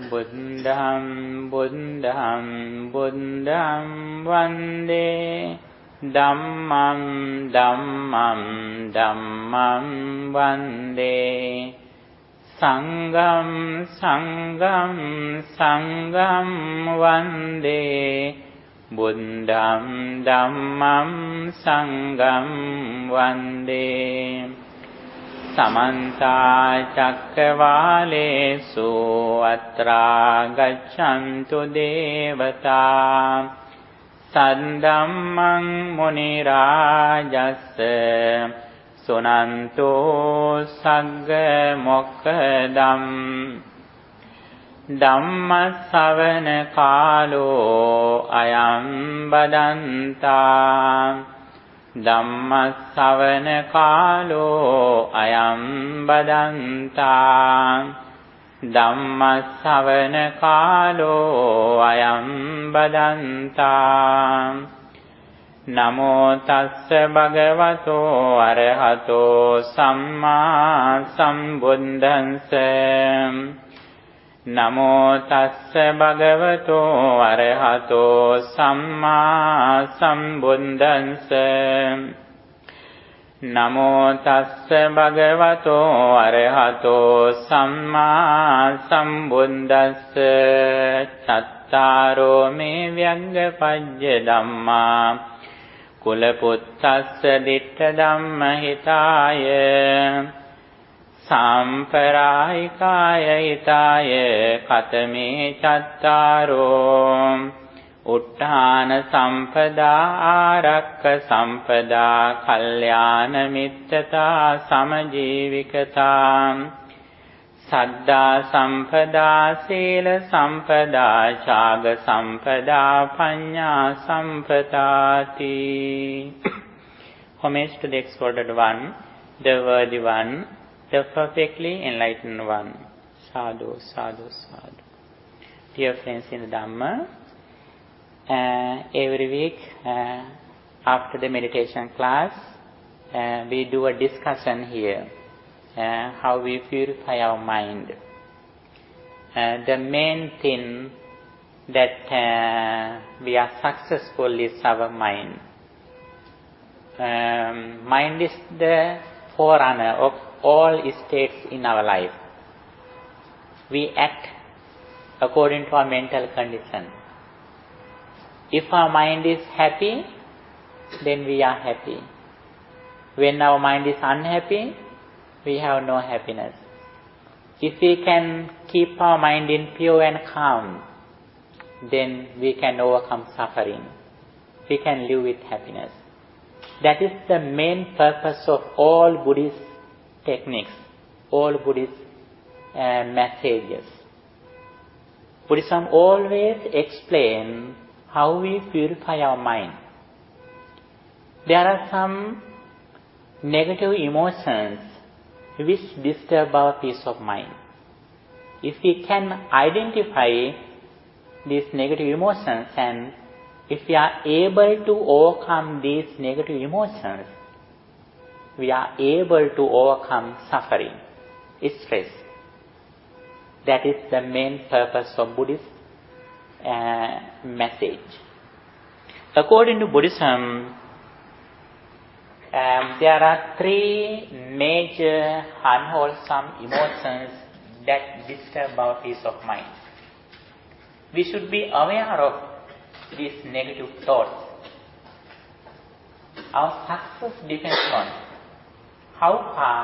බුද්ධං බුද්ධං බුද්ධං වන්දේ ධම්මං ධම්මං ධම්මං වන්දේ සංඝං සංඝං සංඝං වන්දේ බුද්ධං ධම්මං සංඝං වන්දේ समन्ता चक्रवालेषु अत्रा गच्छन्तु देवता सद्धम्मं मुनिराजस्य सुनन्तु सग्ग मोक्खदम् धम्मश्रवण कालो अयं बदन्ता ධම්මස්සවන කාලෝ අයං බදන්තා ධම්මස්සවන කාලෝ අයං බදන්තා නමෝ තස්ස භගවතෝ අරහතෝ සම්මා සම්බුද්දස්ස නමෝ තස්ස භගවතෝ අරහතෝ සම්මා සම්බුද්දස්ස නමෝ තස්ස භගවතෝ අරහතෝ සම්මා සම්බුද්දස්ස චත්තාරෝ මේ ව්‍යග්ගපජ්ජ ධම්මා කුලපුත්තස්ස දිට්ඨ ධම්ම හිතාය සම්පරායිකාය හිතාය කතමේ චත්තාරෝ උට්ඨාන සම්පදා ආරක්ක සම්පදා කල්යාණ මිත්‍රතා සමජීවිකතා සද්ධා සම්පදා සීල සම්පදා ඡාග සම්පදා පඤ්ඤා සම්පදාති. Homage to the exalted one, the worthy one, the perfectly enlightened one. Sadhu, sadhu, sadhu. Dear friends in the Dhamma, every week after the meditation class, we do a discussion here, how we purify our mind. The main thing that we are successful is our mind. Mind is the forerunner of all states in our life. We act according to our mental condition. If our mind is happy, then we are happy. When our mind is unhappy, we have no happiness. If we can keep our mind in pure and calm, then we can overcome suffering. We can live with happiness. That is the main purpose of all Buddhist techniques, all Buddhist messages. Buddhism always explains how we purify our mind. There are some negative emotions which disturb our peace of mind. If we can identify these negative emotions and if we are able to overcome these negative emotions, we are able to overcome suffering, stress. That is the main purpose of Buddhist message. According to Buddhism, there are three major unwholesome emotions that disturb our peace of mind. We should be aware of these negative thoughts. Our success depends on how far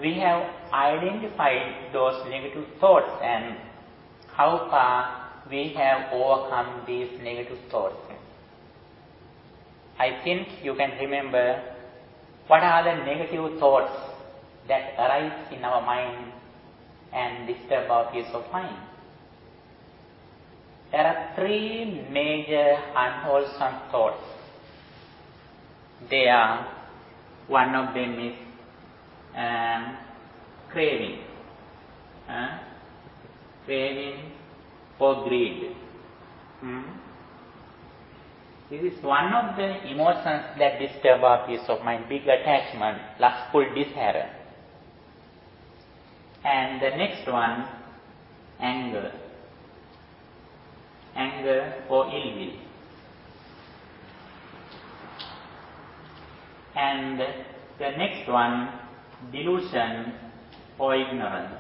we have identified those negative thoughts and how far we have overcome these negative thoughts. I think you can remember what are the negative thoughts that arise in our mind and disturb our peace of mind. There are three major unwholesome thoughts. One of them is craving. Craving or greed. This is one of the emotions that disturb our peace of mind, big attachment, lustful desire. And the next one, anger, anger or ill will. And the next one, delusion or ignorance.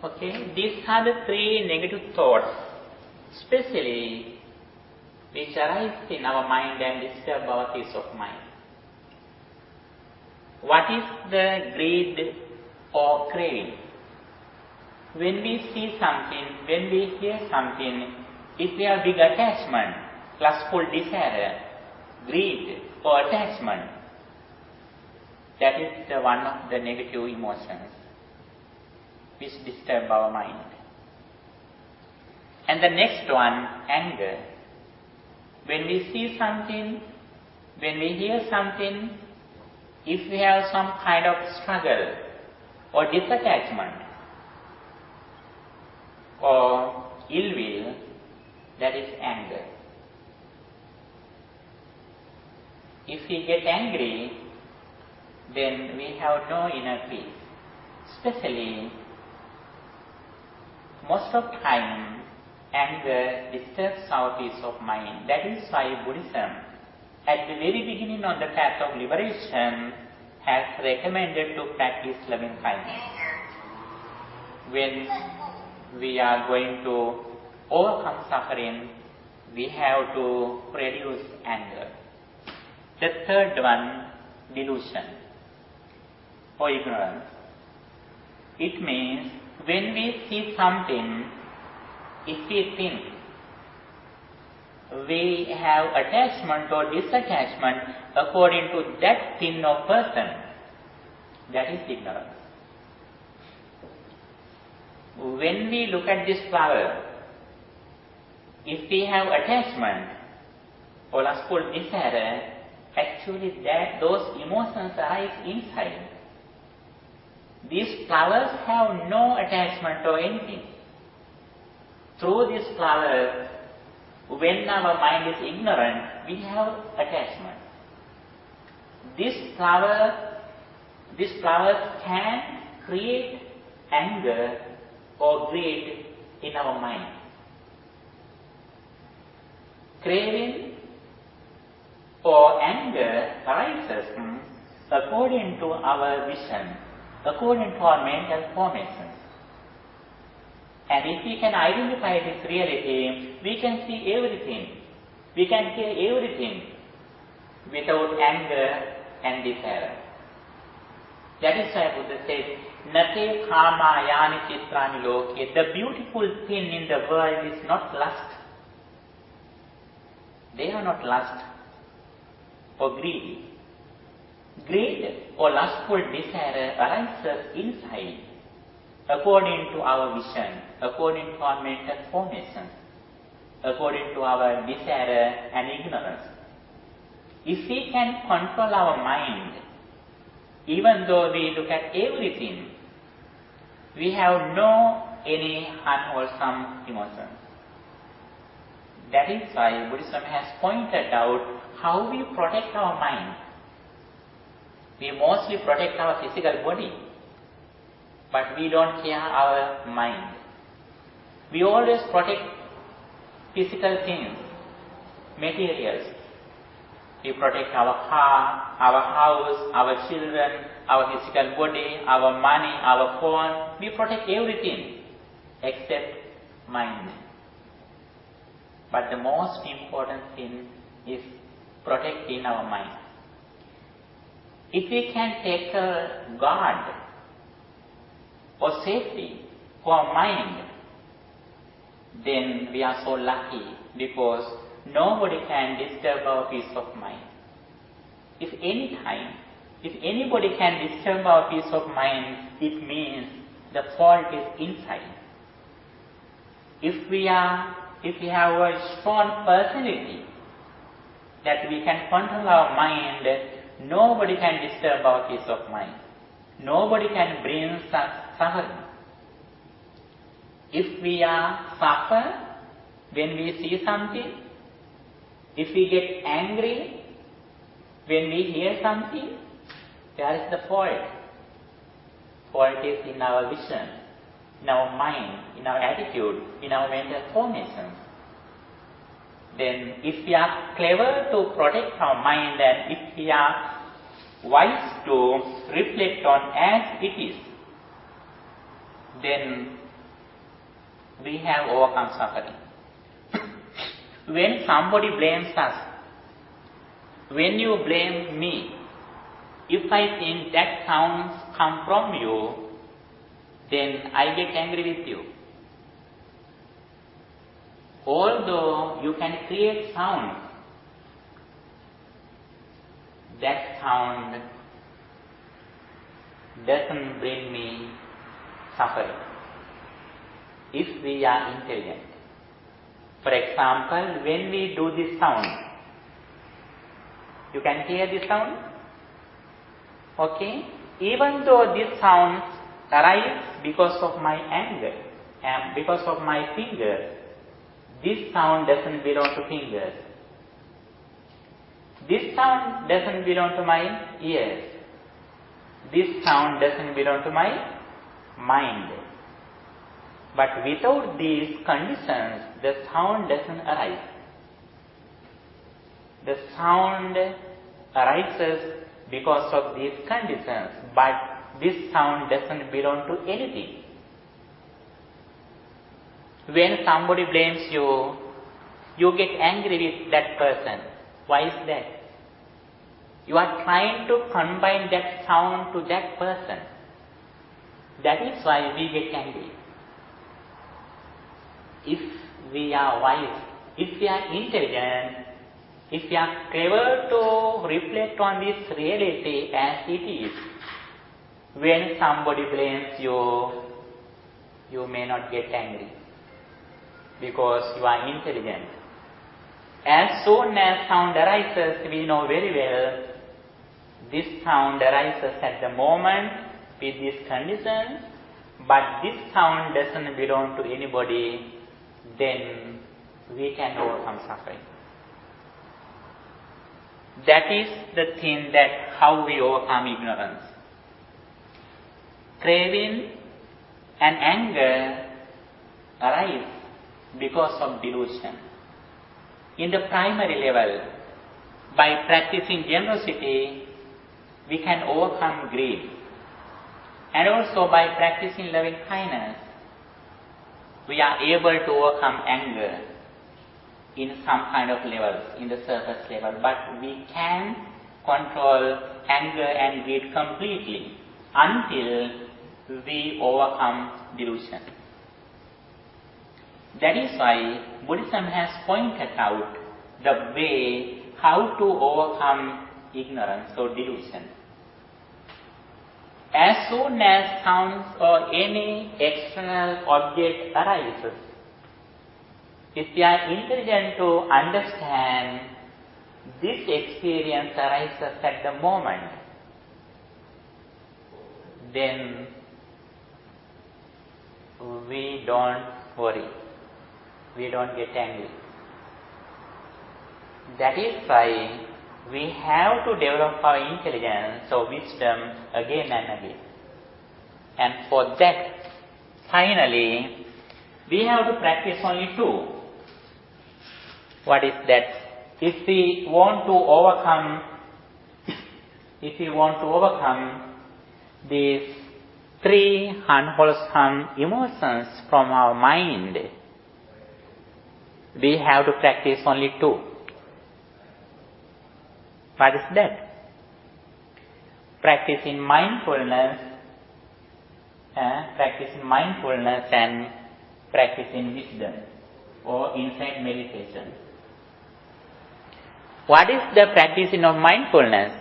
Okay, these are the three negative thoughts, especially which arise in our mind and disturb our peace of mind. What is the greed or craving? When we see something, when we hear something, if we have big attachment, lustful desire, greed or attachment, that is the one of the negative emotions which disturb our mind. And the next one, anger. When we see something, when we hear something, if we have some kind of struggle or disattachment or ill will, that is anger. If we get angry, then we have no inner peace. Especially, most of time, anger disturbs our peace of mind. That is why Buddhism, at the very beginning on the path of liberation, has recommended to practice loving kindness. When we are going to overcome suffering, we have to reduce anger. The third one, delusion or ignorance. It means when we see something, if we think we have attachment or disattachment according to that thing or person, that is ignorance. When we look at this flower, if we have attachment or lustful desire, actually those emotions arise inside. These flowers have no attachment or anything. Through this flower, when our mind is ignorant, we have attachment. These flowers can create anger or greed in our mind. Craving or anger arises according to our vision, according to our mental formation. And if we can identify this reality, we can see everything. We can hear everything without anger and desire. That is why Buddha says, Nate kama yani chitrani loke. The beautiful thing in the world is not lust. They are not lust or greed. Greed or lustful desire arises inside according to our vision, according to our mental formation, according to our desire and ignorance. If we can control our mind, even though we look at everything, we have no any unwholesome emotions. That is why Buddhism has pointed out how we protect our mind. We mostly protect our physical body, but we don't care our mind. We always protect physical things, materials. We protect our car, our house, our children, our physical body, our money, our phone. We protect everything except mind. But the most important thing is protecting our mind. If we can take a guard or safety for our mind, then we are so lucky because nobody can disturb our peace of mind. If anybody can disturb our peace of mind, it means the fault is inside. If we have a strong personality that we can control our mind, nobody can disturb our peace of mind. Nobody can bring suffering. If we are suffer when we see something, if we get angry, When we hear something, there is the fault. Fault is in our vision, in our mind, in our attitude, in our mental formations. Then if we are clever to protect our mind and if we are wise to reflect on as it is, then we have overcome suffering. When somebody blames us, when you blame me, if I think that sounds come from you, then I get angry with you. Although you can create sound, that sound doesn't bring me suffering if we are intelligent. For example, when we do this sound, you can hear this sound? Okay? Even though this sound arises because of my anger and because of my fingers, this sound doesn't belong to fingers. This sound doesn't belong to my ears. This sound doesn't belong to my mind. But without these conditions, the sound doesn't arise. The sound arises because of these conditions, but this sound doesn't belong to anything. When somebody blames you, you get angry with that person. Why is that? You are trying to combine that sound to that person. That is why we get angry. If we are wise, if we are intelligent, if we are clever to reflect on this reality as it is, when somebody blames you, you may not get angry because you are intelligent. As soon as sound arises, we know very well this sound arises at the moment with these conditions, but this sound doesn't belong to anybody, then we can overcome suffering. That is the thing that how we overcome ignorance. Craving and anger arise because of delusion. In the primary level, by practicing generosity, we can overcome greed. And also by practicing loving kindness, we are able to overcome anger in some kind of levels, in the surface level. But we can control anger and greed completely until we overcome delusion. That is why Buddhism has pointed out the way how to overcome ignorance or delusion. As soon as sounds or any external object arises, if we are intelligent to understand this experience arises at the moment, then we don't worry. We don't get angry. That is why we have to develop our intelligence or wisdom again and again. And for that, finally, we have to practice only two. What is that? If we want to overcome these three unwholesome emotions from our mind, we have to practice only two. What is that? Practicing mindfulness and practicing wisdom or insight meditation. What is the practicing of mindfulness?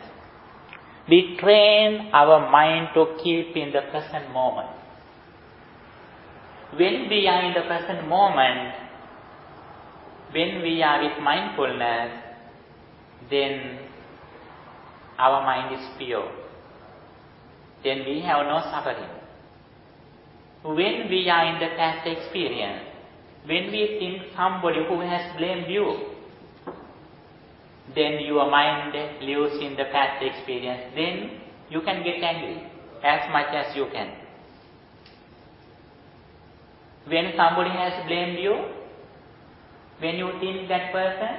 We train our mind to keep in the present moment. When we are in the present moment, when we are with mindfulness, then our mind is pure. Then we have no suffering. When we are in the past experience, when we think somebody who has blamed you, then your mind lives in the past experience, then you can get angry as much as you can. When somebody has blamed you, when you think that person,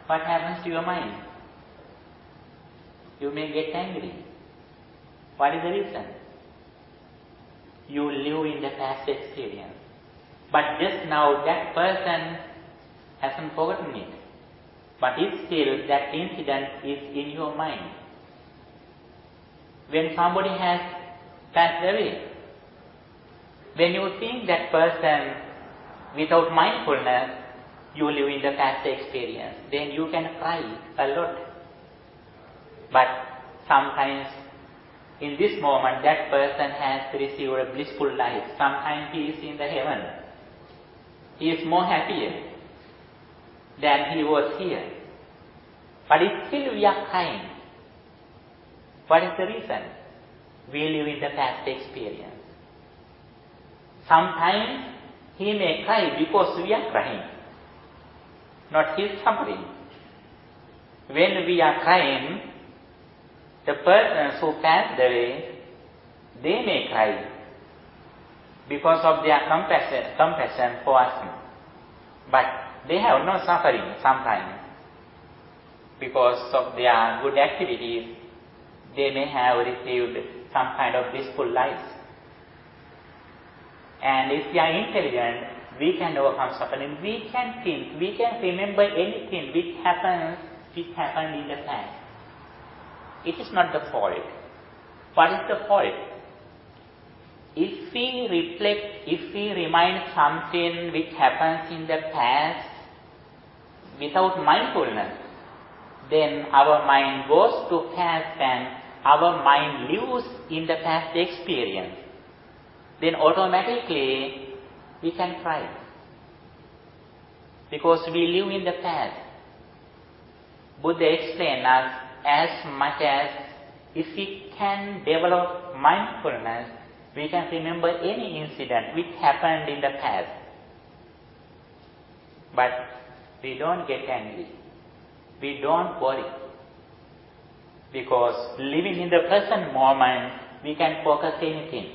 what happens to your mind? You may get angry. What is the reason? You live in the past experience. But just now that person hasn't forgotten it. But still that incident is in your mind. When somebody has passed away, when you think that person without mindfulness, you live in the past experience, then you can cry a lot. But sometimes in this moment that person has received a blissful life. Sometimes he is in the heaven. He is more happier than he was here. But still we are crying. What is the reason? We live in the past experience. Sometimes he may cry because we are crying, not his suffering. When we are crying, the persons who passed away, they may cry because of their compassion for us. But they have no suffering sometimes. Because of their good activities, they may have received some kind of blissful life. And if we are intelligent, we can overcome suffering. We can think, we can remember anything which happened in the past. It is not the fault. What is the fault? If we reflect, if we remind something which happens in the past without mindfulness, then our mind goes to past and our mind lives in the past experience. Then automatically we can cry. Because we live in the past. Buddha explained us as much as if we can develop mindfulness, we can remember any incident which happened in the past. But we don't get angry. We don't worry. Because living in the present moment, we can focus anything.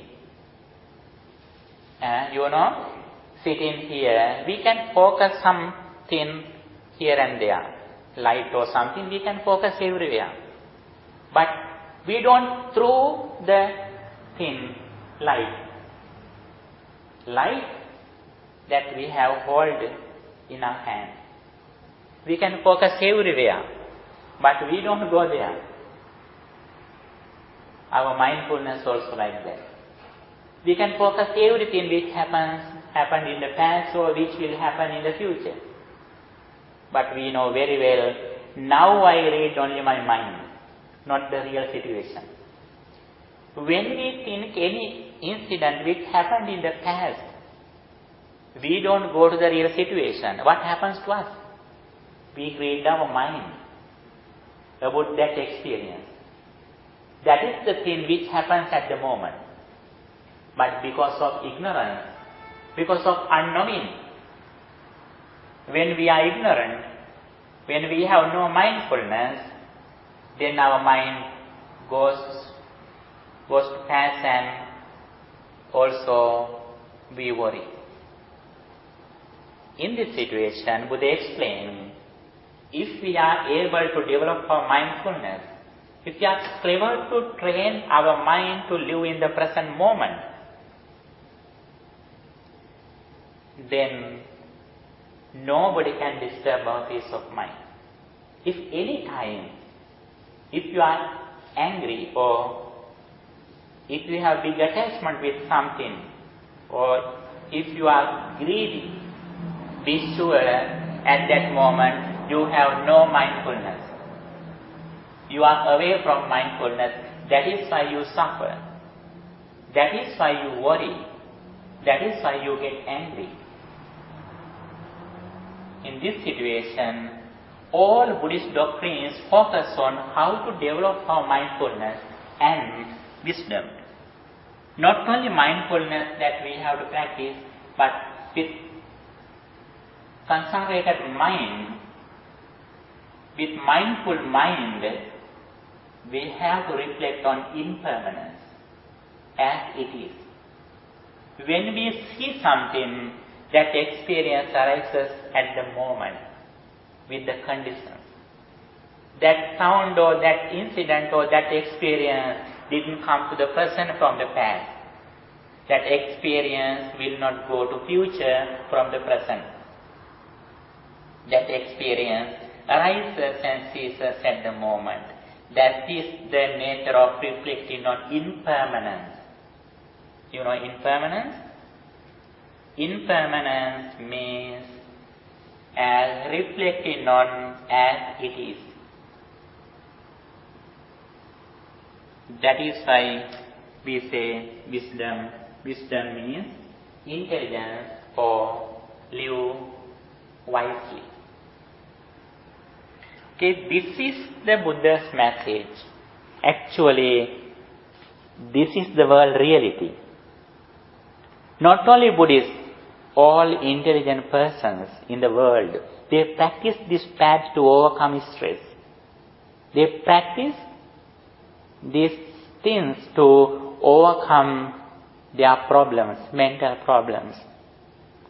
Sitting here, we can focus something here and there. Light or something, we can focus everywhere. But we don't throw the thing, light. Light that we have hold in our hand. We can focus everywhere, but we don't go there. Our mindfulness also like that. We can focus everything which happened in the past or which will happen in the future. But we know very well, now I read only my mind, not the real situation. When we think any incident which happened in the past, we don't go to the real situation. What happens to us? We read our mind about that experience. That is the thing which happens at the moment. But because of ignorance, because of unknowing, when we are ignorant, when we have no mindfulness, then our mind goes to past and also we worry. In this situation, Buddha explained, if we are able to develop our mindfulness, if we are clever to train our mind to live in the present moment, then nobody can disturb our peace of mind. If any time, if you are angry or if you have big attachment with something or if you are greedy, be sure at that moment you have no mindfulness. You are away from mindfulness. That is why you suffer. That is why you worry. That is why you get angry. In this situation, all Buddhist doctrines focus on how to develop our mindfulness and wisdom. Not only mindfulness that we have to practice, but with concentrated mind, with mindful mind, we have to reflect on impermanence as it is. When we see something, that experience arises at the moment with the conditions. That sound or that incident or that experience didn't come to the person from the past. That experience will not go to future from the present. That experience arises and ceases at the moment. That is the nature of reflecting on impermanence. You know impermanence? Impermanence means as reflecting on as it is. That is why we say wisdom. Wisdom means intelligence or live wisely. Okay, this is the Buddha's message. Actually, this is the world reality. Not only Buddhists, all intelligent persons in the world, they practice this path to overcome stress. They practice these things to overcome their problems, mental problems,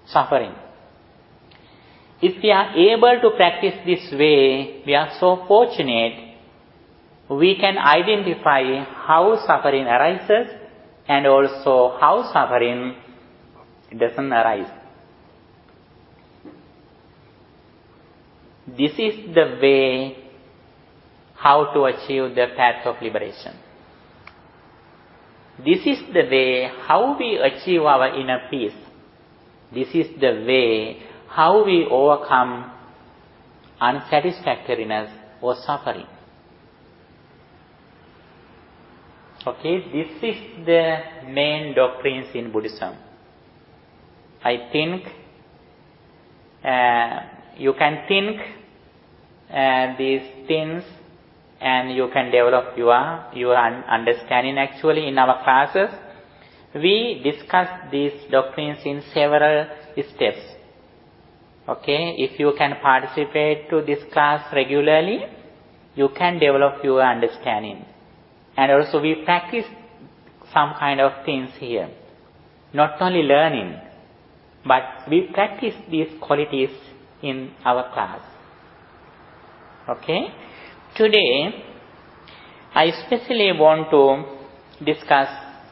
suffering. If we are able to practice this way, we are so fortunate. We can identify how suffering arises and also how suffering doesn't arise. This is the way how to achieve the path of liberation. This is the way how we achieve our inner peace. This is the way how we overcome unsatisfactoriness or suffering. Okay, this is the main doctrines in Buddhism. I think you can think these things and you can develop your understanding. Actually, in our classes, we discuss these doctrines in several steps. Okay, if you can participate to this class regularly, you can develop your understanding. And also we practice some kind of things here. Not only learning, but we practice these qualities in our class. Okay? Today, I especially want to discuss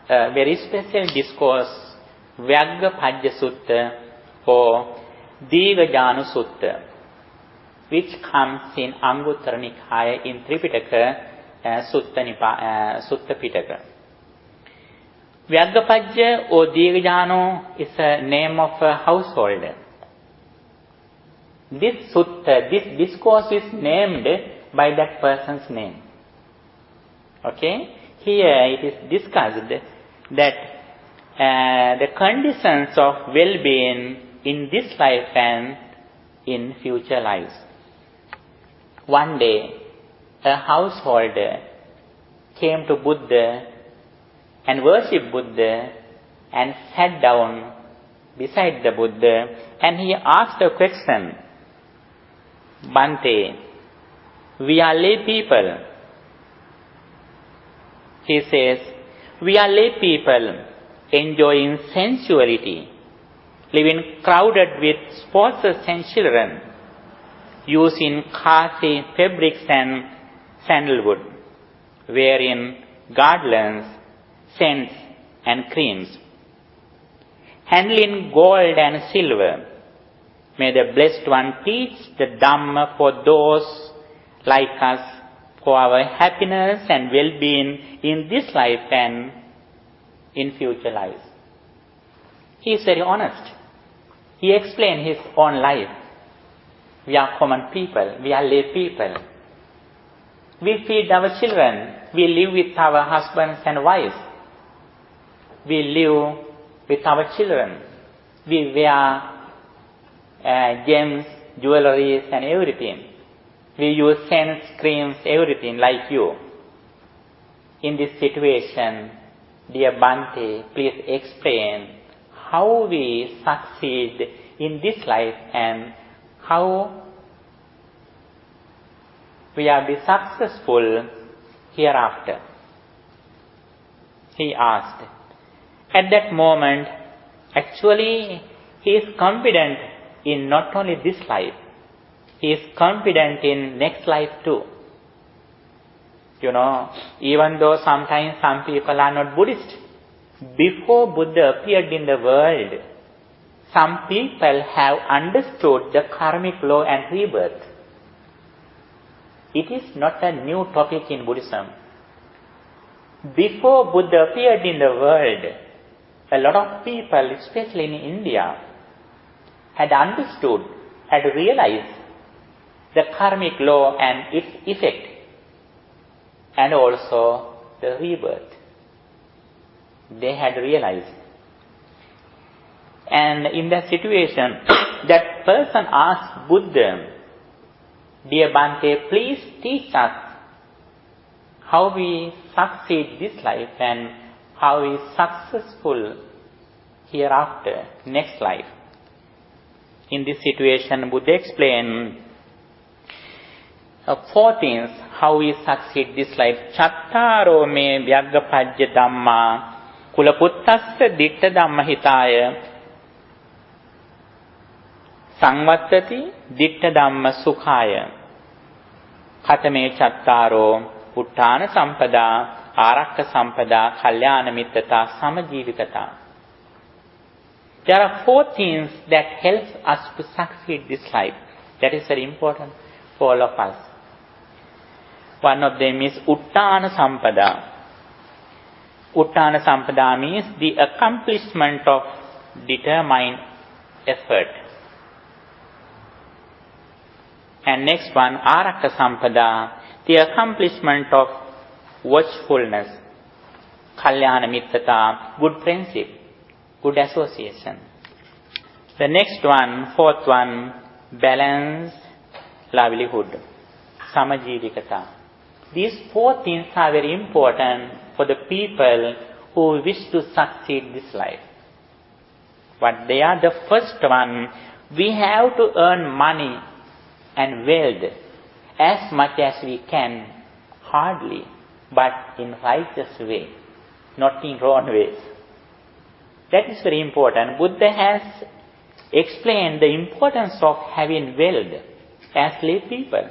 a very special discourse, Vyaggapajja Sutta or Digajanu Sutta, which comes in Anguttara Nikaya in Tripitaka, Sutta Pitaka. Vyaggapajja or Digajanu is a name of a householder. This sutta, this discourse is named by that person's name. Okay? Here it is discussed that the conditions of well-being in this life and in future lives. One day, a householder came to Buddha and worshipped Buddha and sat down beside the Buddha and he asked a question. Bhante, we are lay people. He says, we are lay people enjoying sensuality, living crowded with spouses and children, using classy fabrics and sandalwood, wearing garlands, scents and creams, handling gold and silver. May the Blessed One teach the Dhamma for those like us, for our happiness and well-being in this life and in future lives. He is very honest. He explained his own life. We are common people. We are lay people. We feed our children. We live with our husbands and wives. We live with our children. We wear gems, jewelries and everything. We use scents, creams, everything like you. In this situation, dear Bhante, please explain how we succeed in this life and how we will be successful hereafter? He asked. At that moment, actually, he is confident in not only this life, he is confident in next life too. You know, even though sometimes some people are not Buddhist, before Buddha appeared in the world, some people have understood the karmic law and rebirth. It is not a new topic in Buddhism. Before Buddha appeared in the world, a lot of people, especially in India, had understood, had realized the karmic law and its effect, and also the rebirth. They had realized. And in that situation, that person asked Buddha, "Dear Bhante, please teach us how we succeed this life and how we successful hereafter, next life." In this situation, Buddha explained 4 things how we succeed this life. Chattaro me vyaggapajya dhamma kulaputtassa ditta dhamma hitaya Sangvattati ditta dhamma sukhaya Katame chattaro uttana sampada arakka sampada kalyana mittata samajivikata. There are 4 things that help us to succeed this life. That is very important for all of us. One of them is uttana sampada. Uttana sampada means the accomplishment of determined effort. And next one, arakka sampada, the accomplishment of watchfulness. Kalyana mittata, good friendship, good association. The next one, 4th one, balanced livelihood. Samajivikata. These 4 things are very important for the people who wish to succeed this life. But they are the first one. We have to earn money and wealth as much as we can, hardly, but in righteous way, not in wrong ways. That is very important. Buddha has explained the importance of having wealth as lay people.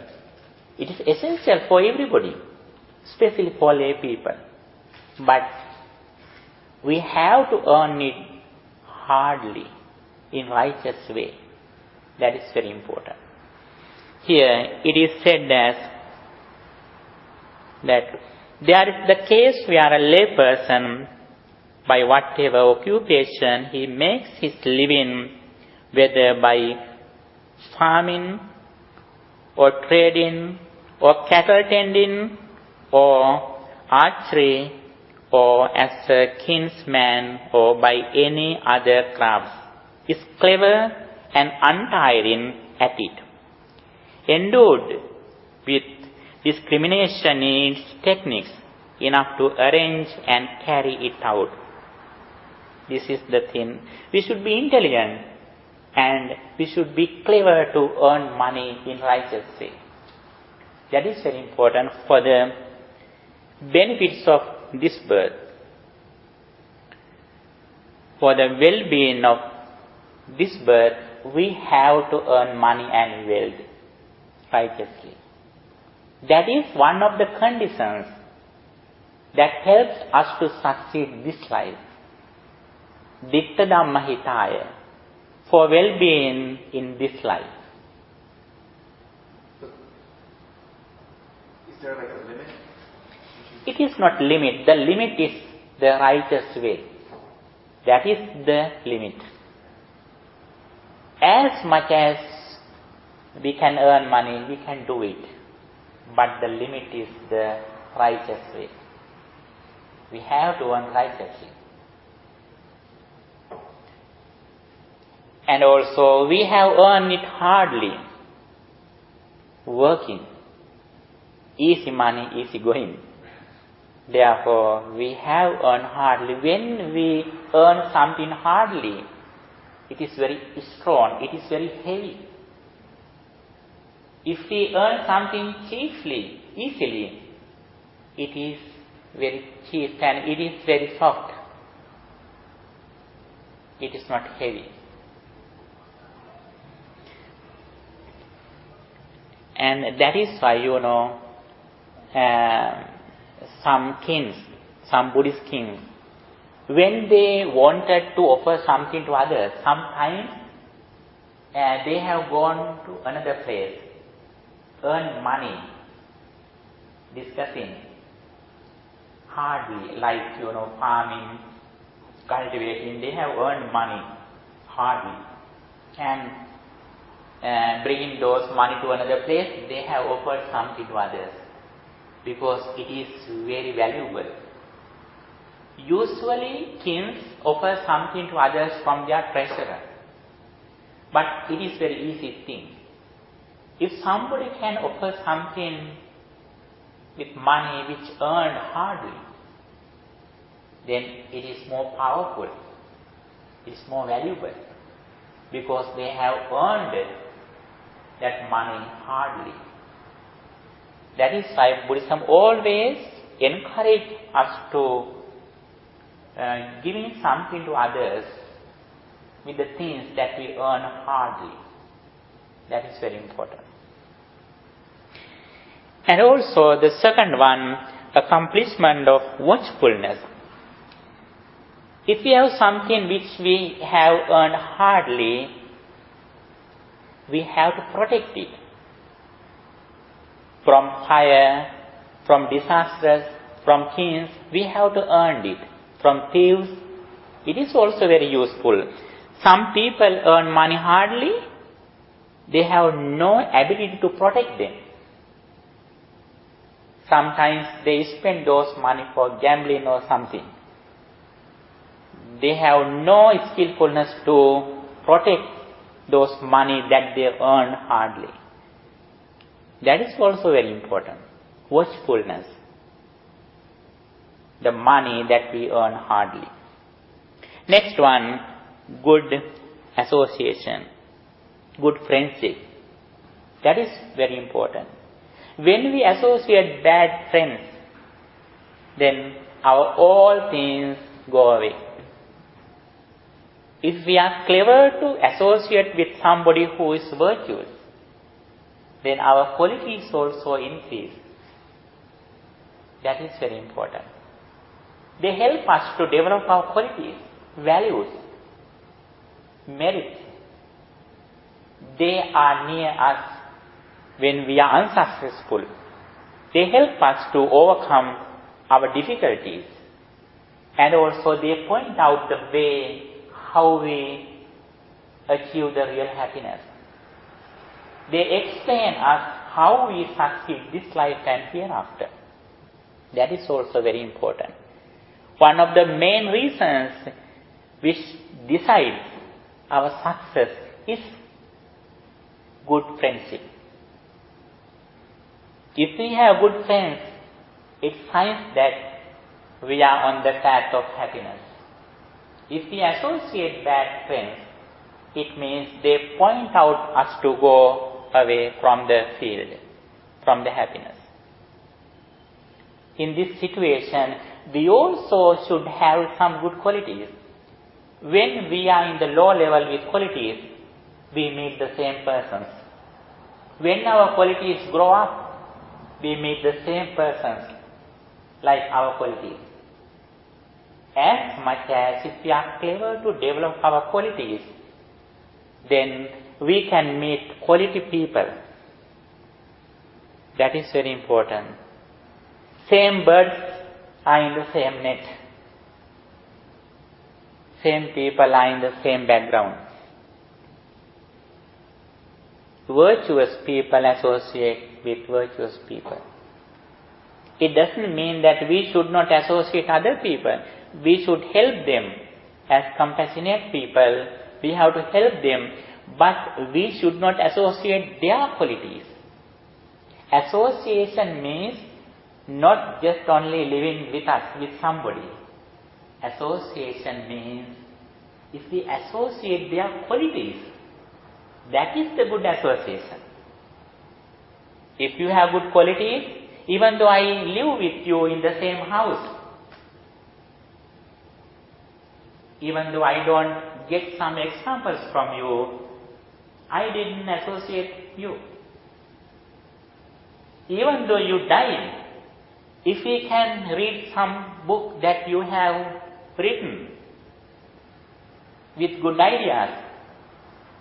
It is essential for everybody, especially for lay people. But we have to earn it hardly, in righteous way. That is very important. Here it is said that there is the case where a lay person, by whatever occupation he makes his living, whether by farming or trading or cattle tending or archery or as a kinsman or by any other crafts, is clever and untiring at it, endowed with discrimination in its techniques enough to arrange and carry it out. This is the thing. We should be intelligent and we should be clever to earn money in righteous way. That is very important for the benefits of this birth. For the well-being of this birth, we have to earn money and wealth righteously. That is one of the conditions that helps us to succeed this life. Ditta dhamma hitaya, for well-being in this life. Is there like a limit? It is not limit. The limit is the righteous way. That is the limit. As much as we can earn money, we can do it. But the limit is the righteous way. We have to earn righteously. And also, we have earned it hardly. Working. Easy money, easy going. Therefore, we have earned hardly. When we earn something hardly, it is very strong, it is very heavy. If we earn something cheaply, easily, it is very cheap and it is very soft. It is not heavy. And that is why, some kings, some Buddhist kings, when they wanted to offer something to others, sometimes they have gone to another place, earn money, discussing hardly, like, farming, cultivating, they have earned money hardly. And bringing those money to another place, they have offered something to others because it is very valuable. Usually, kings offer something to others from their treasurer, but it is very easy thing. If somebody can offer something with money which earned hardly, then it is more powerful, it is more valuable, because they have earned that money hardly. That is why Buddhism always encourages us to giving something to others with the things that we earn hardly. That is very important. And also the second one, accomplishment of watchfulness. If we have something which we have earned hardly, we have to protect it from fire, from disasters, from kings. We have to earn it. From thieves, it is also very useful. Some people earn money hardly, they have no ability to protect them. Sometimes they spend those money for gambling or something. They have no skillfulness to protect those money that they earn hardly. That is also very important. Watchfulness. The money that we earn hardly. Next one, good association, good friendship. That is very important. When we associate bad friends, then our all things go away. If we are clever to associate with somebody who is virtuous, then our qualities also increase. That is very important. They help us to develop our qualities, values, merits. They are near us when we are unsuccessful. They help us to overcome our difficulties. And also they point out the way how we achieve the real happiness. They explain us how we succeed this life and hereafter. That is also very important. One of the main reasons which decides our success is good friendship. If we have good friends, it signs that we are on the path of happiness. If we associate bad friends, it means they point out us to go away from the field, from the happiness. In this situation, we also should have some good qualities. When we are in the low level with qualities, we meet the same persons. When our qualities grow up, we meet the same persons like our qualities. As much as if we are clever to develop our qualities, then we can meet quality people. That is very important. Same birds are in the same net. Same people are in the same background. Virtuous people associate with virtuous people. It doesn't mean that we should not associate other people. We should help them. As compassionate people, we have to help them, but we should not associate their qualities. Association means not just only living with us, with somebody. Association means if we associate their qualities, that is the good association. If you have good qualities, even though I live with you in the same house, even though I don't get some examples from you, I didn't associate you. Even though you died, if we can read some book that you have written with good ideas,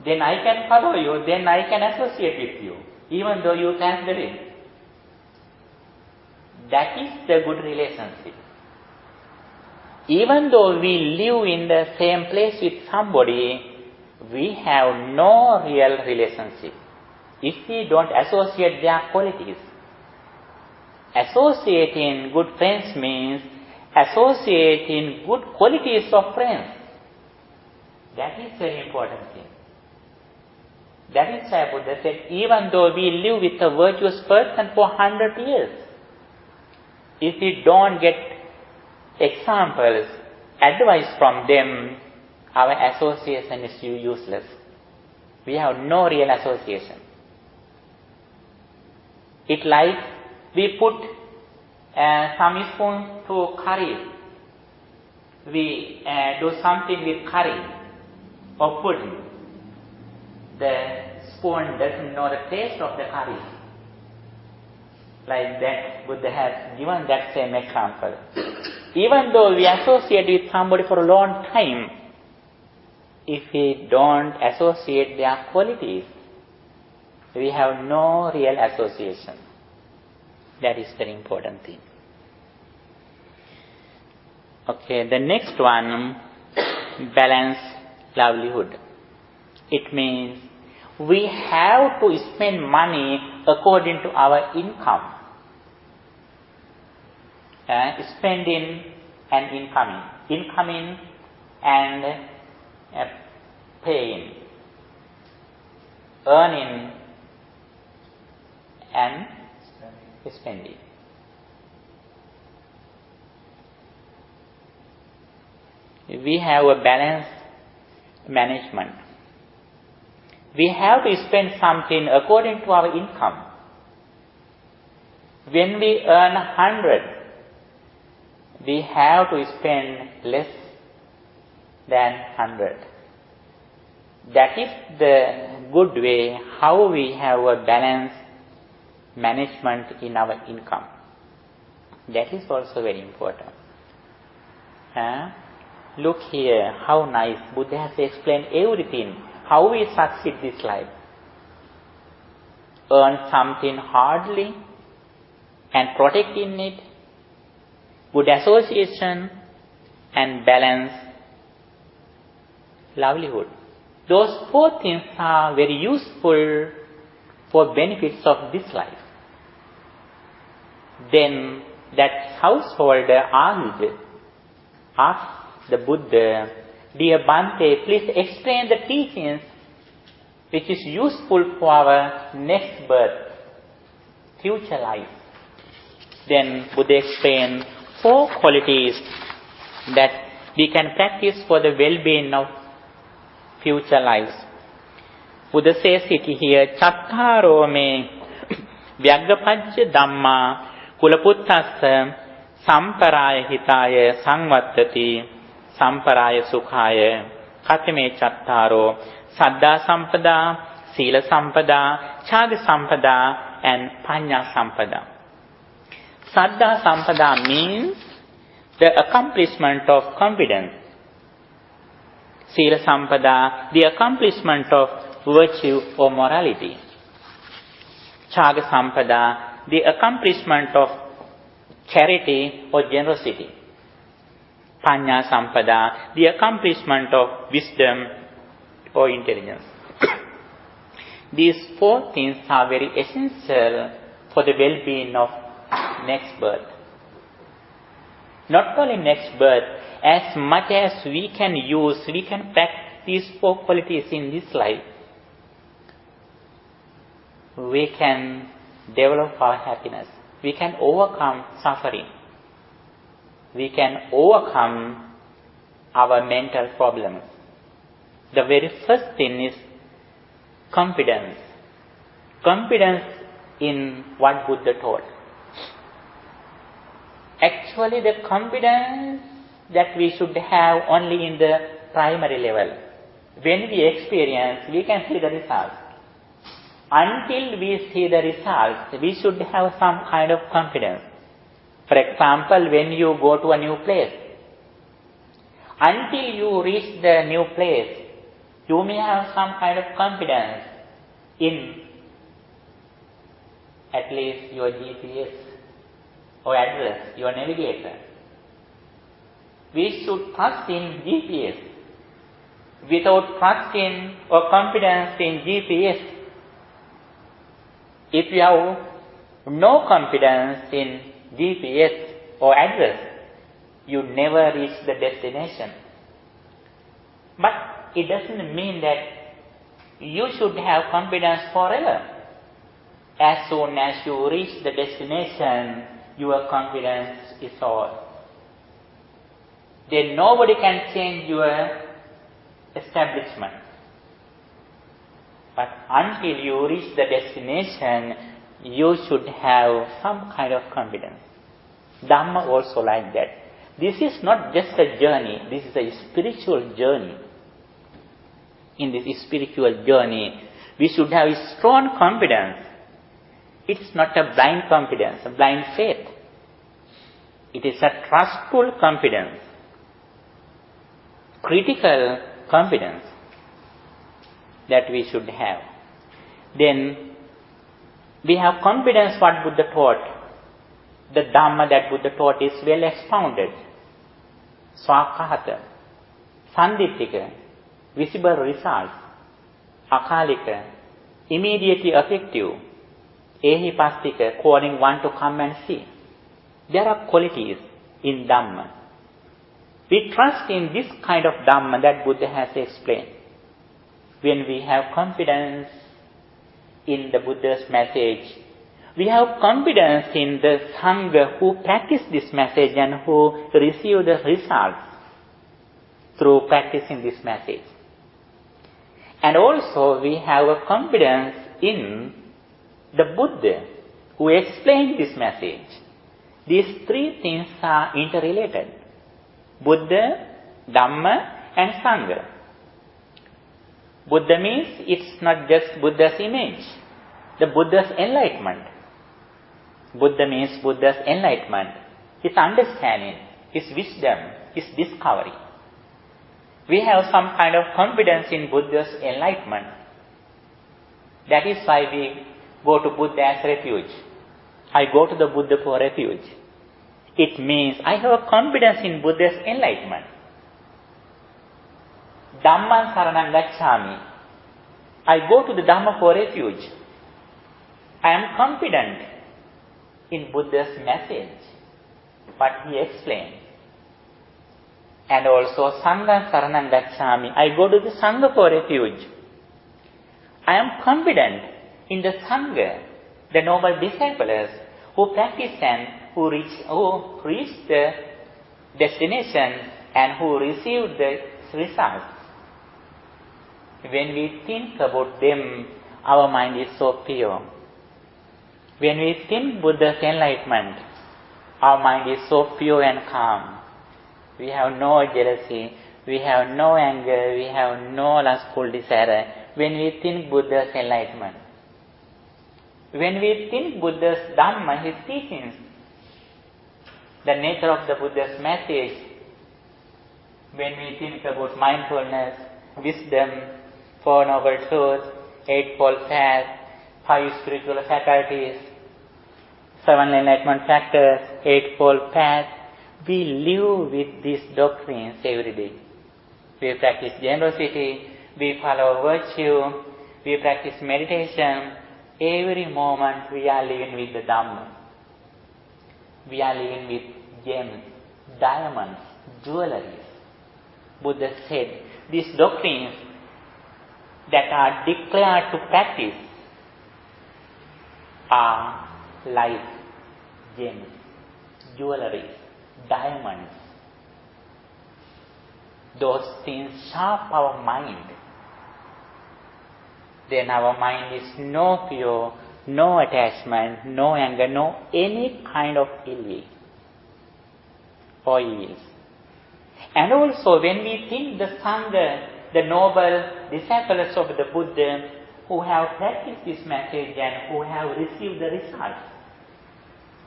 then I can follow you, then I can associate with you, even though you cancel it. That is the good relationship. Even though we live in the same place with somebody, we have no real relationship if we don't associate their qualities. Associating good friends means associating good qualities of friends. That is very important thing. That is why Buddha said, even though we live with a virtuous person for 100 years, if we don't get examples, advice from them, our association is useless. We have no real association. It's like we put some spoon to curry. We do something with curry or pudding. The spoon doesn't know the taste of the curry. Like that, Buddha has given that same example. Even though we associate with somebody for a long time, if we don't associate their qualities, we have no real association. That is very important thing. Okay, the next one, balanced livelihood. It means we have to spend money according to our income. Spending and incoming. Incoming and paying. Earning and spending. We have a balanced management. We have to spend something according to our income. When we earn 100, we have to spend less than 100. That is the good way how we have a balanced management in our income. That is also very important. Look here, how nice. Buddha has explained everything. How we succeed this life. Earn something hardly and protect in it. Good association and balance livelihood. Those four things are very useful for benefits of this life. Then that householder asked the Buddha, "Dear Bhante, please explain the teachings which is useful for our next birth, future life." Then Buddha explained 4 qualities that we can practice for the well-being of future lives. Buddha says it here, "Cattaro me vyaggapajja dhamma kulaputtassa samparaya hitaya samvattati samparaya sukhaya katime cattaro saddha sampada, sila sampada, chaga sampada and panya sampada." Saddha sampada means the accomplishment of confidence. Sila sampada, the accomplishment of virtue or morality. Chaga sampada, the accomplishment of charity or generosity. Panya sampada, the accomplishment of wisdom or intelligence. These 4 things are very essential for the well-being of next birth. Not only next birth, as much as we can use, we can practice these 4 qualities in this life, we can develop our happiness. We can overcome suffering. We can overcome our mental problems. The very first thing is confidence. Confidence in what Buddha taught. Actually, the confidence that we should have only in the primary level. When we experience, we can see the results. Until we see the results, we should have some kind of confidence. For example, when you go to a new place, until you reach the new place, you may have some kind of confidence in at least your GPS or address, your navigator. We should trust in GPS. Without trust in or confidence in GPS, if you have no confidence in GPS or address, you never reach the destination. But it doesn't mean that you should have confidence forever. As soon as you reach the destination, your confidence is all. Then nobody can change your establishment. But until you reach the destination, you should have some kind of confidence. Dhamma also like that. This is not just a journey, this is a spiritual journey. In this spiritual journey, we should have a strong confidence. It's not a blind confidence, a blind faith. It is a trustful confidence, critical confidence that we should have. Then we have confidence what Buddha taught. The Dhamma that Buddha taught is well expounded. Swakahata, Sandittika, visible results, Akalika, immediately effective, Ehipastika, calling one to come and see. There are qualities in Dhamma. We trust in this kind of Dhamma that Buddha has explained. When we have confidence in the Buddha's message, we have confidence in the Sangha who practice this message and who receive the results through practicing this message. And also we have a confidence in the Buddha who explained this message. These three things are interrelated. Buddha, Dhamma and Sangha. Buddha means it's not just Buddha's image, the Buddha's enlightenment. Buddha means Buddha's enlightenment, his understanding, his wisdom, his discovery. We have some kind of confidence in Buddha's enlightenment. That is why we go to Buddha as refuge. I go to the Buddha for refuge. It means I have a confidence in Buddha's enlightenment. Dhamman saranam gacchami. I go to the Dhamma for refuge. I am confident in Buddha's message, what he explained. And also Sangha saranam gacchami. I go to the Sangha for refuge. I am confident in the Sangha, the noble disciples who practice and who reach the destination and who receive the results. When we think about them, our mind is so pure. When we think Buddha's enlightenment, our mind is so pure and calm. We have no jealousy, we have no anger, we have no lustful desire when we think Buddha's enlightenment. When we think Buddha's Dhamma, his teachings, the nature of the Buddha's message, when we think about mindfulness, wisdom, Four Noble Truths, Eightfold Path, 5 spiritual faculties, 7 enlightenment factors, Eightfold Path, we live with these doctrines every day. We practice generosity, we follow virtue, we practice meditation. Every moment we are living with the Dhamma. We are living with gems, diamonds, jewelries. Buddha said, these doctrines that are declared to practice are like gems, jewelries, diamonds. Those things sharp our mind. Then our mind is no pure, no attachment, no anger, no any kind of ill will or evils. And also when we think the Sangha, the noble disciples of the Buddha who have practiced this message and who have received the results,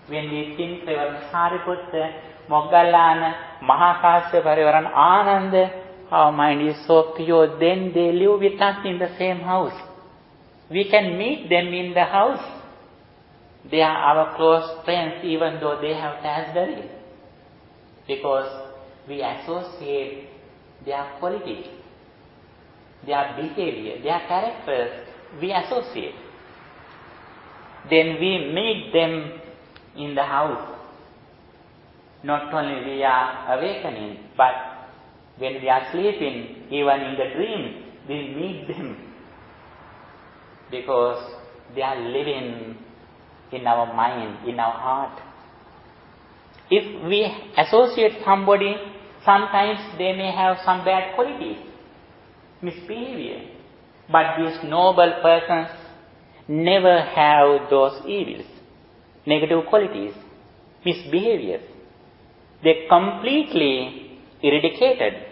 when we think Reverend Sariputta, Moggallana, Mahakasyapa, Reverend Ananda, our mind is so pure, then they live with us in the same house. We can meet them in the house. They are our close friends even though they have passed away. Because we associate their qualities, their behavior, their characters, we associate. Then we meet them in the house. Not only we are awakening, but when we are sleeping, even in the dream, we meet them. Because they are living in our mind, in our heart. If we associate somebody, sometimes they may have some bad qualities, misbehavior. But these noble persons never have those evils, negative qualities, misbehaviors. They completely eradicated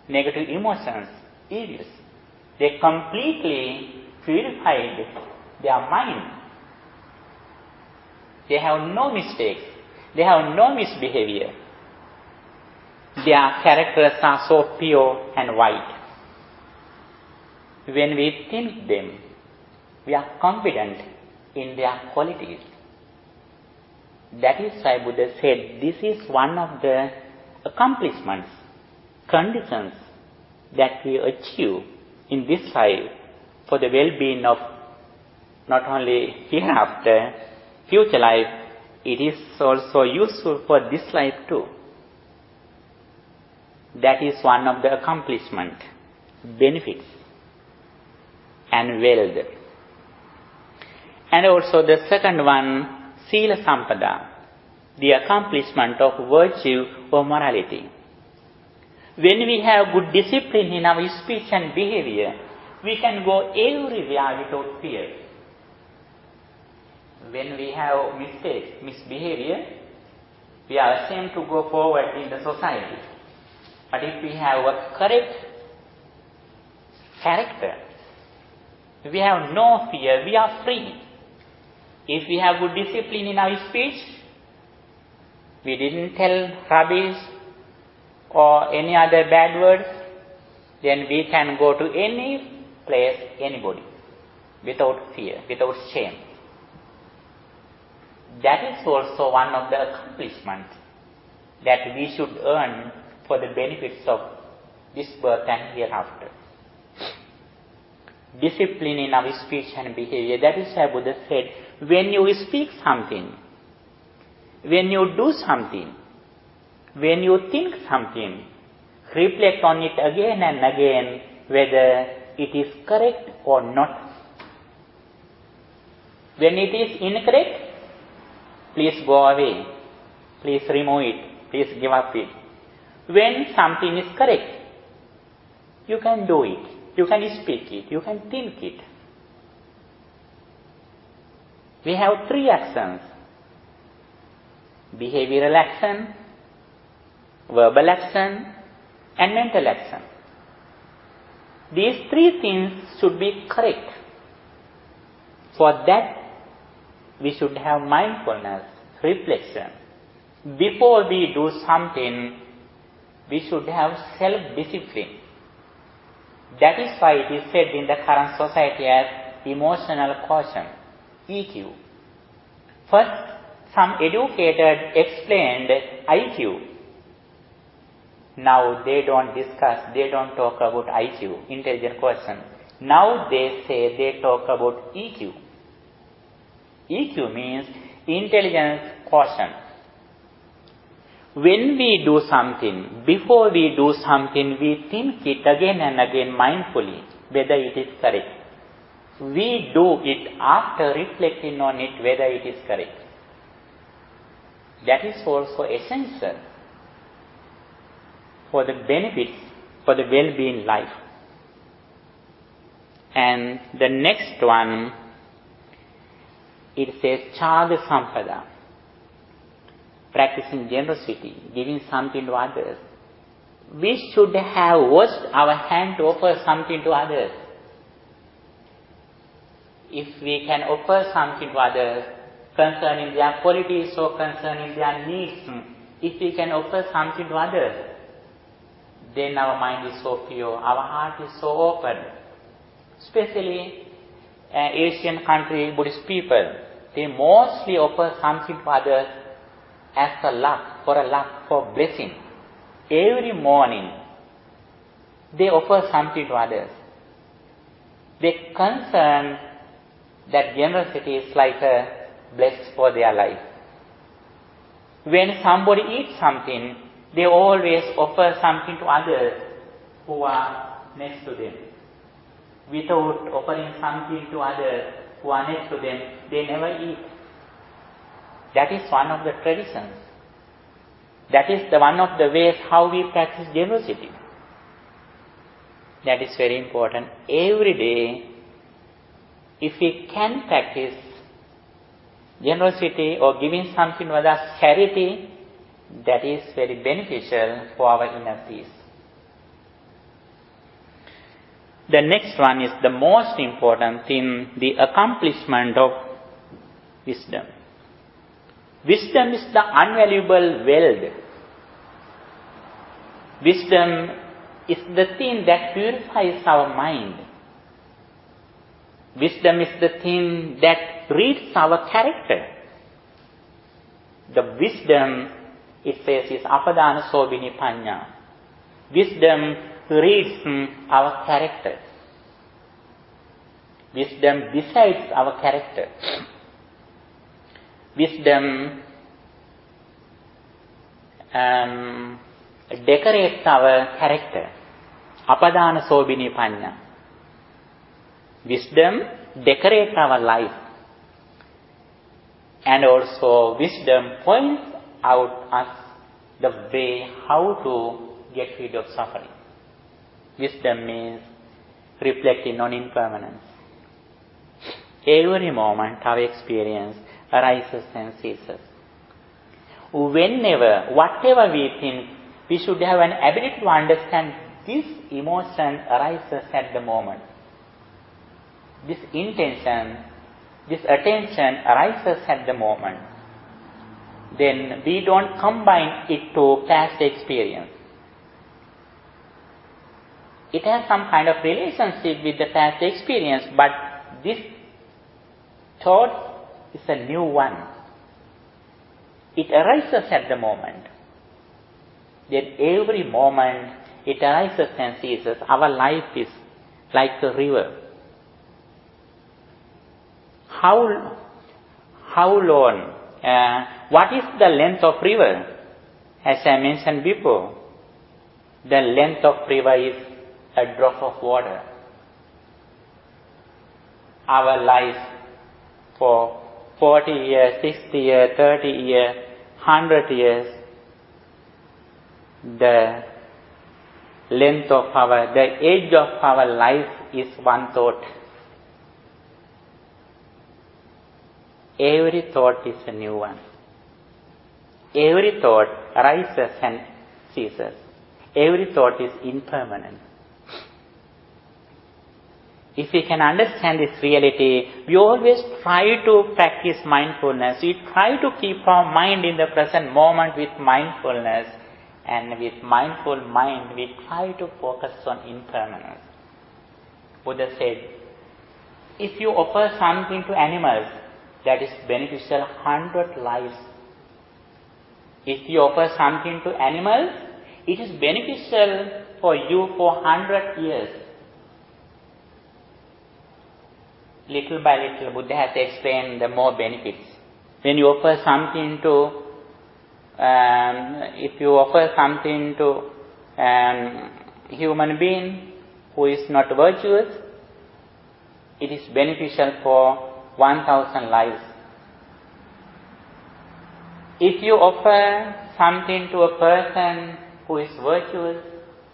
negative emotions, evils. They completely purified their mind. They have no mistakes. They have no misbehavior. Their characters are so pure and white. When we think them, we are confident in their qualities. That is why Buddha said this is one of the accomplishments, conditions that we achieve in this life for the well-being of not only hereafter, future life, it is also useful for this life too. That is one of the accomplishment, benefits and wealth. And also the second one, Sila Sampada, the accomplishment of virtue or morality. When we have good discipline in our speech and behavior, we can go everywhere without fear. When we have mistakes, misbehavior, we are ashamed to go forward in the society. But if we have a correct character, we have no fear, we are free. If we have good discipline in our speech, we didn't tell rubbish or any other bad words, then we can go to any place, anybody, without fear, without shame. That is also one of the accomplishments that we should earn for the benefits of this birth and hereafter. Discipline in our speech and behavior. That is why Buddha said, when you speak something, when you do something, when you think something, reflect on it again and again whether it is correct or not. When it is incorrect, please go away. Please remove it. Please give up it. When something is correct, you can do it. You can speak it. You can think it. We have three actions: behavioral action, verbal action, and mental action. These three things should be correct. For that, we should have mindfulness, reflection. Before we do something, we should have self-discipline. That is why it is said in the current society as emotional quotient, EQ. First, some educated explained IQ. Now they don't discuss, they don't talk about IQ, intelligent quotient. Now they talk about EQ. EQ means intelligence quotient. When we do something, before we do something, we think it again and again mindfully, whether it is correct. We do it after reflecting on it, whether it is correct. That is also essential for the benefits, for the well-being life. And the next one, it says Chaga Sampada, practicing generosity, giving something to others. We should have washed our hand to offer something to others. If we can offer something to others concerning their qualities or concerning their needs, if we can offer something to others, then our mind is so pure, our heart is so open. Especially Asian country Buddhist people, they mostly offer something to others as a luck, for blessing. Every morning, they offer something to others. They concern that generosity is like a bless for their life. When somebody eats something, they always offer something to others who are next to them. Without offering something to others who are next to them, they never eat. That is one of the traditions. That is one of the ways how we practice generosity. That is very important. Every day, if we can practice generosity or giving something to others, charity, that is very beneficial for our inner peace. The next one is the most important thing, the accomplishment of wisdom. Wisdom is the invaluable wealth. Wisdom is the thing that purifies our mind. Wisdom is the thing that reads our character. The wisdom, it says, is apadana sobini panya. Wisdom reads our character. Wisdom decides our character. Wisdom decorates our character. Apadana sobini panya. Wisdom decorates our life. And also wisdom points out us the way how to get rid of suffering. Wisdom means reflecting on impermanence. Every moment our experience arises and ceases. Whenever, whatever we think, we should have an ability to understand this emotion arises at the moment. This intention, this attention arises at the moment. Then we don't combine it to past experience. It has some kind of relationship with the past experience, but this thought is a new one. It arises at the moment. Then every moment it arises and ceases. Our life is like a river. How long? What is the length of river? As I mentioned before, the length of river is a drop of water. Our life for 40 years, 60 years, 30 years, 100 years, the length of the age of our life is one thought. Every thought is a new one. Every thought arises and ceases. Every thought is impermanent. If we can understand this reality, we always try to practice mindfulness. We try to keep our mind in the present moment with mindfulness. And with mindful mind, we try to focus on impermanence. Buddha said, if you offer something to animals, that is beneficial 100 lives. If you offer something to animals, it is beneficial for you for 100 years. Little by little, Buddha has explained the more benefits. When you offer something to, if you offer something to human being who is not virtuous, it is beneficial for 1,000 lives. If you offer something to a person who is virtuous,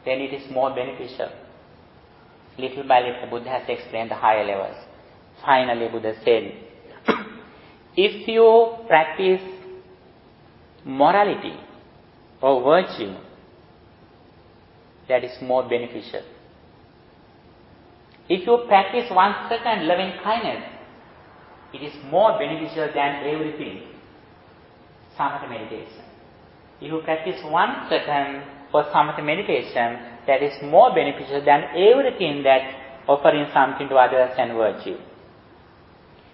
then it is more beneficial. Little by little, Buddha has explained the higher levels. Finally, Buddha said, if you practice morality or virtue, that is more beneficial. If you practice 1 second loving kindness, it is more beneficial than everything. Samatha meditation. If you practice 1 second for samatha meditation, that is more beneficial than everything that offering something to others and virtue.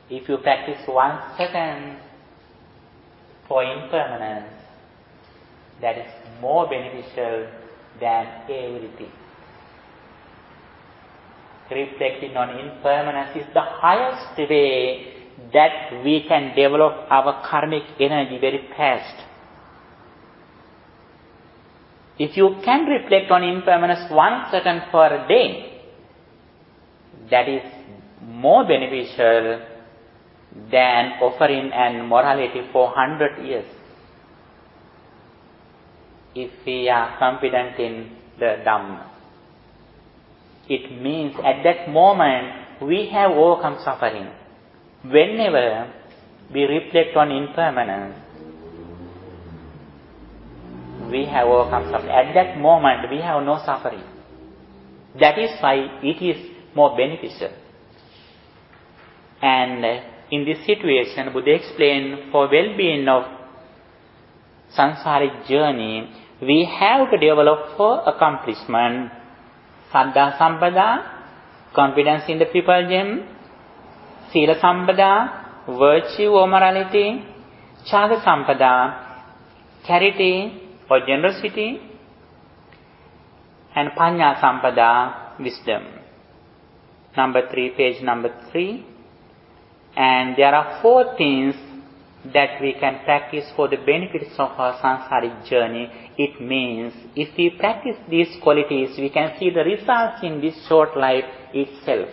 If you practice 1 second for impermanence, that is more beneficial than everything. Reflecting on impermanence is the highest way that we can develop our karmic energy very fast. If you can reflect on impermanence 1 second for a day, that is more beneficial than offering and morality for 100 years. If we are confident in the Dhamma, it means at that moment we have overcome suffering. Whenever we reflect on impermanence, we have overcome suffering. At that moment we have no suffering. That is why it is more beneficial. And in this situation, Buddha explained, for well-being of samsaric journey, we have to develop 4 accomplishment: Saddha Sampada, confidence in the Triple Gem; Sila Sampada, virtue or morality; Chaga Sampada, charity or generosity; and Panya Sampada, wisdom. Number 3, page number 3. And there are 4 things that we can practice for the benefits of our samsaric journey. It means if we practice these qualities, we can see the results in this short life itself.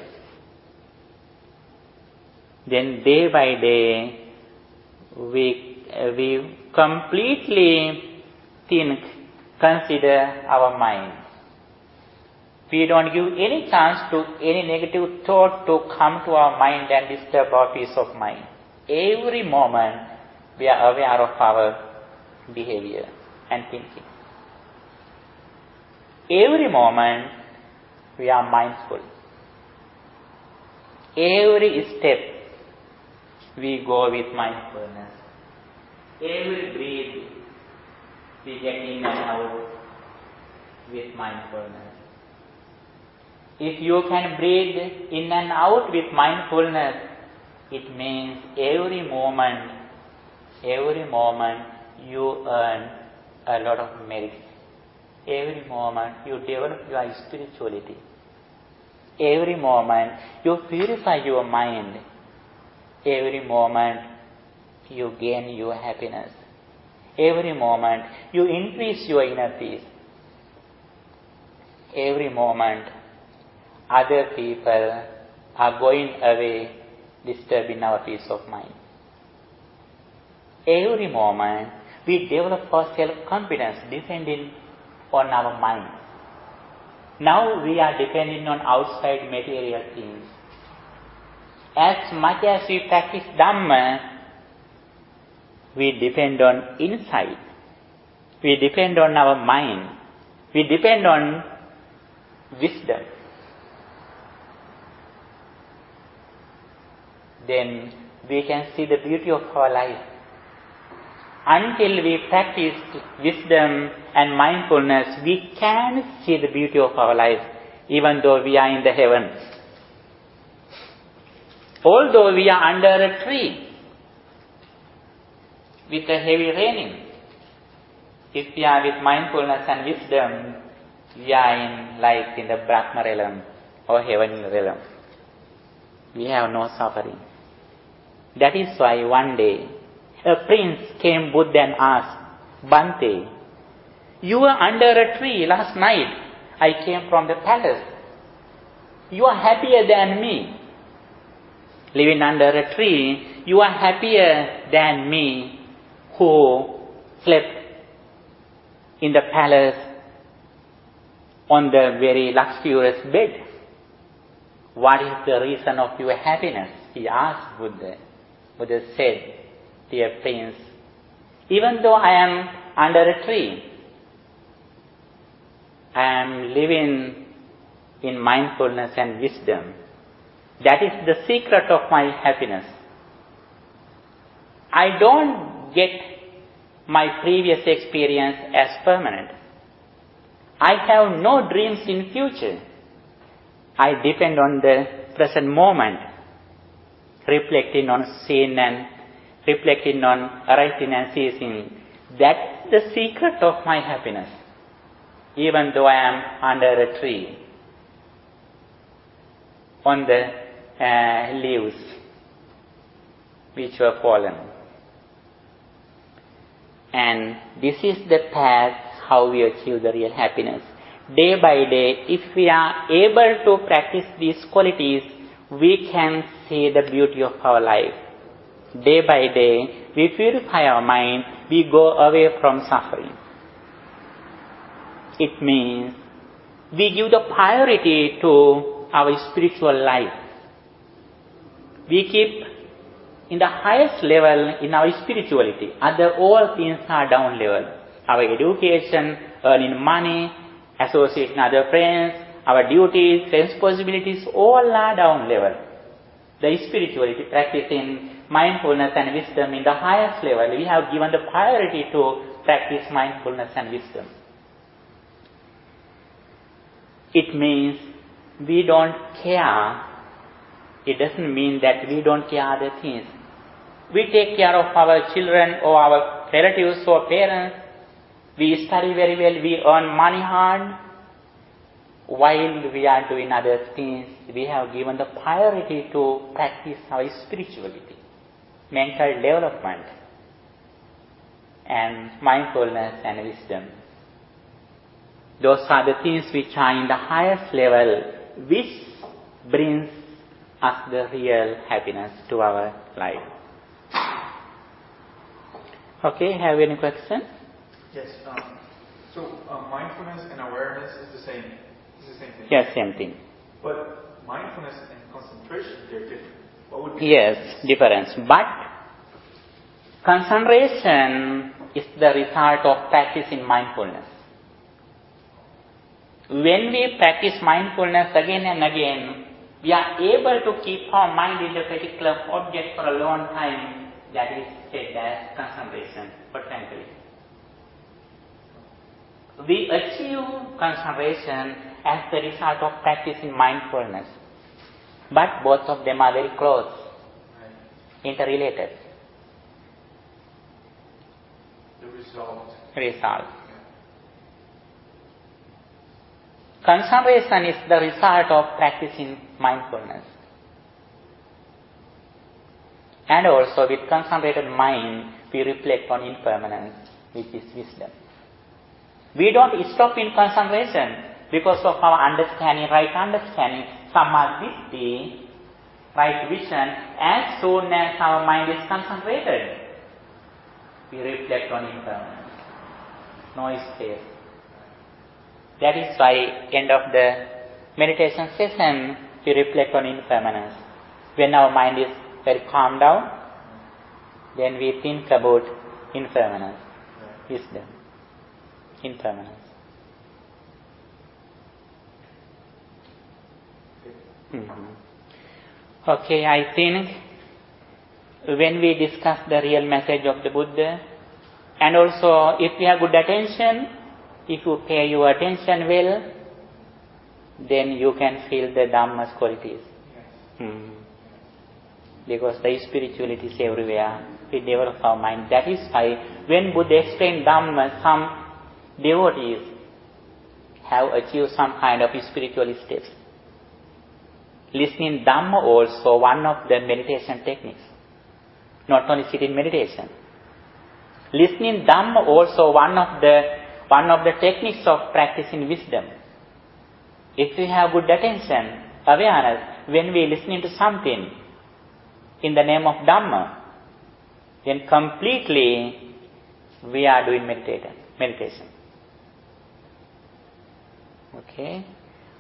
Then day by day, we completely consider our mind. We don't give any chance to any negative thought to come to our mind and disturb our peace of mind. Every moment we are aware of our behavior and thinking. Every moment we are mindful. Every step we go with mindfulness. Every breath we get in and out with mindfulness. If you can breathe in and out with mindfulness, it means every moment you earn a lot of merit. Every moment you develop your spirituality. Every moment you purify your mind. Every moment you gain your happiness. Every moment you increase your inner peace. Every moment other people are going away, disturbing our peace of mind. Every moment we develop our self-confidence depending on our mind. Now we are depending on outside material things. As much as we practice Dhamma, we depend on insight. We depend on our mind. We depend on wisdom. Then we can see the beauty of our life. Until we practice wisdom and mindfulness, we can see the beauty of our life, even though we are in the heavens. Although we are under a tree with a heavy raining, if we are with mindfulness and wisdom, we are in the Brahma realm or heavenly realm. We have no suffering. That is why one day a prince came Buddha and asked, Bhante, you were under a tree last night. I came from the palace. You are happier than me. Living under a tree, you are happier than me who slept in the palace on the very luxurious bed. What is the reason of your happiness? He asked Buddha. Buddha said, dear Prince, even though I am under a tree, I am living in mindfulness and wisdom. That is the secret of my happiness. I don't get my previous experience as permanent. I have no dreams in future. I depend on the present moment, reflecting on sin and reflecting on arising and ceasing. That's the secret of my happiness, even though I am under a tree, on the leaves which were fallen. And this is the path how we achieve the real happiness. Day by day, if we are able to practice these qualities, we can see the beauty of our life. Day by day, we purify our mind, we go away from suffering. It means we give the priority to our spiritual life. We keep in the highest level in our spirituality. Other all things are down level. Our education, earning money, associating other friends, our duties, responsibilities, all are down level. The spirituality, practicing mindfulness and wisdom in the highest level, we have given the priority to practice mindfulness and wisdom. It means we don't care. It doesn't mean that we don't care other things. We take care of our children or our relatives or parents. We study very well. We earn money hard. While we are doing other things, we have given the priority to practice our spirituality, mental development, and mindfulness and wisdom. Those are the things which are in the highest level, which brings us the real happiness to our life. Okay, have any question? Yes. So mindfulness and awareness is the same. It's the same thing. Yes, same thing. But mindfulness and concentration, they're different. What would be Yes, difference. But concentration is the result of practicing mindfulness. When we practice mindfulness again and again, we are able to keep our mind in a particular object for a long time. That is said as concentration or tranquility. We achieve concentration as the result of practicing mindfulness. But both of them are very close, interrelated. the result? Result. Concentration is the result of practicing mindfulness. And also with concentrated mind, we reflect on impermanence, which is wisdom. We don't stop in concentration because of our understanding, right understanding, samadhi, right vision. As soon as our mind is concentrated, we reflect on impermanence. No space. That is why end of the meditation session, we reflect on impermanence. When our mind is very calm down, then we think about impermanence, wisdom, impermanence. Okay, I think when we discuss the real message of the Buddha, and also if we have good attention, if you pay your attention well, then you can feel the Dhamma's qualities. Because the spirituality is everywhere. We develop our mind. That is why when Buddha explained Dhamma, some devotees have achieved some kind of spiritual steps. Listening Dhamma also one of the meditation techniques. Not only sitting meditation. Listening Dhamma also one of the techniques of practicing wisdom. If we have good attention, awareness, when we are listening to something in the name of Dhamma, then completely we are doing meditation. Okay?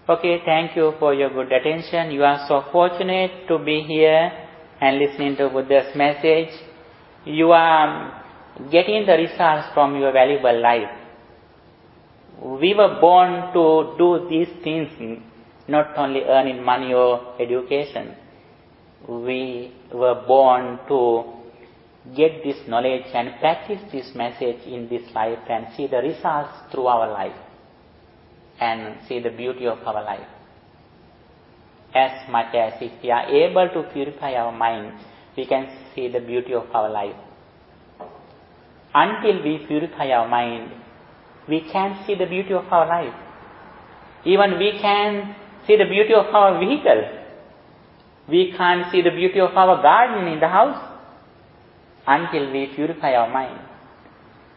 Okay, thank you for your good attention. You are so fortunate to be here and listening to Buddha's message. you are getting the results from your valuable life. We were born to do these things, not only earning money or education. We were born to get this knowledge and practice this message in this life and see the results through our life and see the beauty of our life. As much as if we are able to purify our mind, we can see the beauty of our life. Until we purify our mind, we can't see the beauty of our life. Even we can see the beauty of our vehicle. We can't see the beauty of our garden in the house until we purify our mind.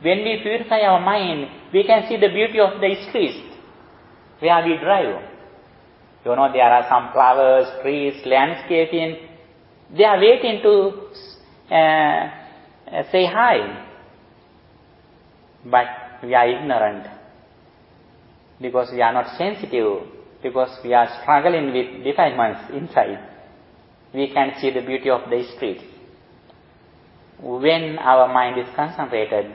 When we purify our mind, we can see the beauty of the streets where we drive. You know, there are some flowers, trees, landscaping. They are waiting to say hi. But we are ignorant because we are not sensitive, because we are struggling with defilements inside. We can see the beauty of the streets. When our mind is concentrated,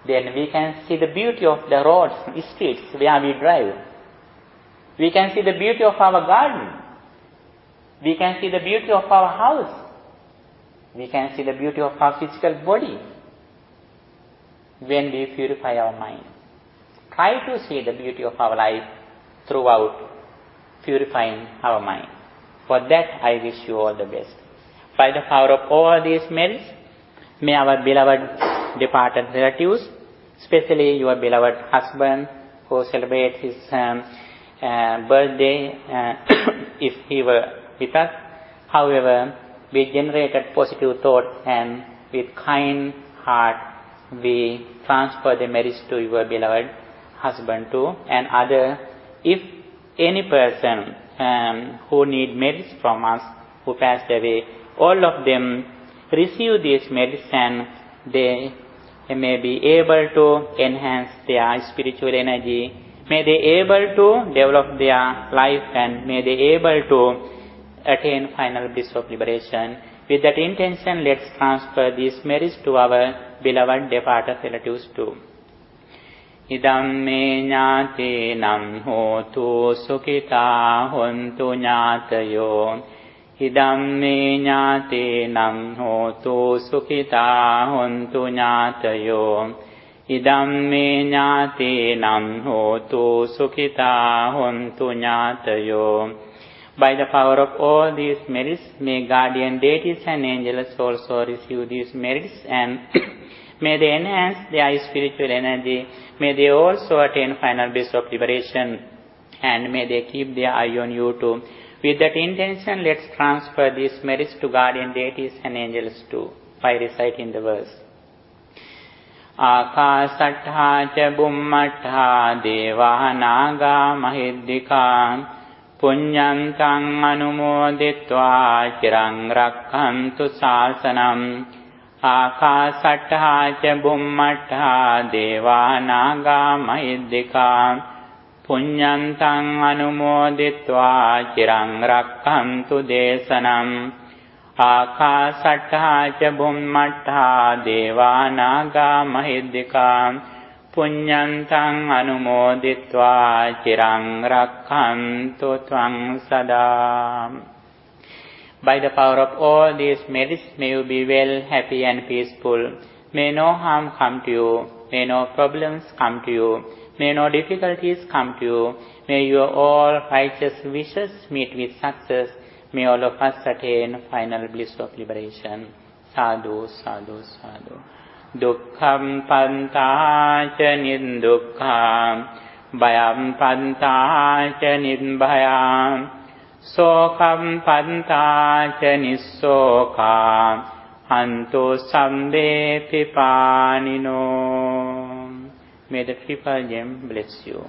then we can see the beauty of the roads, streets where we drive. We can see the beauty of our garden. We can see the beauty of our house. We can see the beauty of our physical body. When we purify our mind, try to see the beauty of our life throughout purifying our mind. For that, I wish you all the best. By the power of all these merits, may our beloved departed relatives, especially your beloved husband who celebrates his birthday, if he were with us, however, we generated positive thought and with kind heart, we transfer the merits to your beloved husband too, and other. If any person who need merits from us, who passed away, all of them receive these merits and they may be able to enhance their spiritual energy. May they able to develop their life and may they able to attain final bliss of liberation. With that intention, let's transfer these merits to our beloved departed relatives too. Idam me ñātīnam hotu sukhitā hontu ñātayo. Idam me ñātīnam hotu sukhitā hontu ñātayo. Idam me ñātīnam hotu sukhitā hontu ñātayo. By the power of all these merits, may guardian deities and angels also receive these merits and may they enhance their spiritual energy. May they also attain final bliss of liberation and may they keep their eye on you too. With that intention, let's transfer these merits to guardian deities and angels too by reciting the verse. Ākāsaṭṭhā ca bummaṭṭhā devā nāgā mahiddhikā puññantaṃ anumoditvā chiraṃ rakkhantu sāsanam. Ākāsaṭṭhā ca bummaṭṭhā devā nāgā mahiddhikā puññantaṃ anumoditvā chiraṃ rakkhantu desanam. Ākāsaṭṭhā ca bummaṭṭhā devā nāgā mahiddhikā puññantaṃ anumoditvā chiraṃ rakkhantu tvaṃ sadā. By the power of all these merits, may you be well, happy and peaceful. May no harm come to you. May no problems come to you. May no difficulties come to you. May your all righteous wishes meet with success. May all of us attain final bliss of liberation. Sadhu, sadhu, sadhu. Dukkham pantā ca nindukkham, bhayam pantā ca nidbhayam, sokam pantā ca nissokam, antu sambe pipanino. May the triple gem bless you.